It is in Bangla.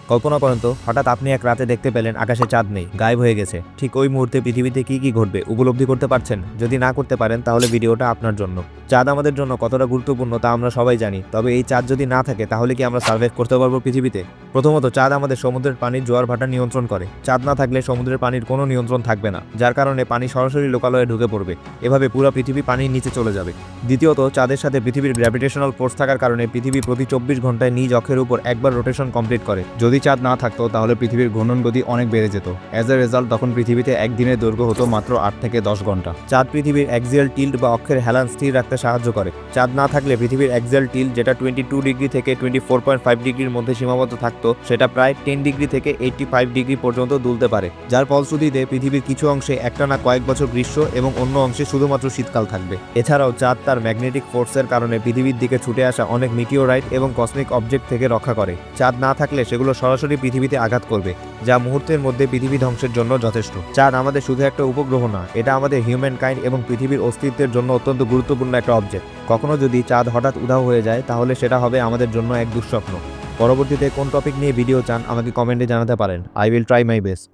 কল্পনা করেন তো, হঠাৎ আপনি এক রাতে দেখতে পেলেন আকাশে চাঁদ নেই, গায়েব হয়ে গেছে। ঠিক ওই মুহূর্তে পৃথিবীতে কি কি ঘটবে উপলব্ধি করতে পারছেন? যদি না করতে পারেন তাহলে ভিডিওটা আপনার জন্য। চাঁদ আমাদের জন্য কতটা গুরুত্বপূর্ণ তা আমরা সবাই জানি, তবে এই চাঁদ যদি না থাকে তাহলে কি আমরা সার্ভাইভ করতে পারবো পৃথিবীতে? প্রথমত, চাঁদ আমাদের সমুদ্রের পানির জোয়ার ভাটা নিয়ন্ত্রণ করে। চাঁদ না থাকলে সমুদ্রের পানির কোনো নিয়ন্ত্রণ থাকবে না, যার কারণে পানি সরাসরি লোকালয়ে ঢুকে পড়বে। এভাবে পুরো পৃথিবী পানির নিচে চলে যাবে। দ্বিতীয়ত, চাঁদের সাথে পৃথিবীর গ্র্যাভিটেশনাল ফোর্স থাকার কারণে পৃথিবী প্রতি 24 ঘন্টায় নিজ অক্ষের উপর একবার রোটেশন কমপ্লিট করে। যদি চাঁদ না থাকতো তাহলে পৃথিবীর ঘূর্ণন গতি অনেক বেড়ে যেত। অ্যাজ এ রেজাল্ট তখন পৃথিবীতে একদিনের দৈর্ঘ্য হতো মাত্র 8 থেকে 10 ঘন্টা। চাঁদ পৃথিবীর অ্যাক্সিয়াল টিল্ট বা অক্ষের হেলান স্থির রাখতে সাহায্য করে। চাঁদ না থাকলে পৃথিবীর অ্যাক্সিয়াল টিল্ট, যেটা 22 ডিগ্রি থেকে 24.5 ডিগ্রির মধ্যে সীমাবদ্ধ থাকতো, সেটা প্রায় 10 ডিগ্রি থেকে 85 ডিগ্রি পর্যন্ত দুলতে পারে, যার ফলশ্রুতিতে পৃথিবীর কিছু অংশে একটানা কয়েক বছর গ্রীষ্ম এবং অন্য অংশে শুধুমাত্র শীতকাল থাকবে। এছাড়াও চাঁদ তার ম্যাগনেটিক ফোর্সের কারণে পৃথিবীর দিকে ছুটে আসা অনেক মিটিওরাইট এবং কসমিক অবজেক্ট থেকে রক্ষা করে। চাঁদ না থাকলে সেগুলো সরাসরি পৃথিবীতে আঘাত করবে, যা মুহূর্তের মধ্যে পৃথিবী ধ্বংসের জন্য যথেষ্ট। চাঁদ আমাদের শুধু একটা উপগ্রহ না, এটা আমাদের হিউম্যান কাইন্ড এবং পৃথিবীর অস্তিত্বের জন্য অত্যন্ত গুরুত্বপূর্ণ একটা অবজেক্ট। কখনো যদি চাঁদ হঠাৎ উধাও হয়ে যায় তাহলে সেটা হবে আমাদের জন্য এক দুঃস্বপ্ন। পরবর্তীতে কোন টপিক নিয়ে ভিডিও চান আমাকে কমেন্টে জানাতে পারেন। I will try my best.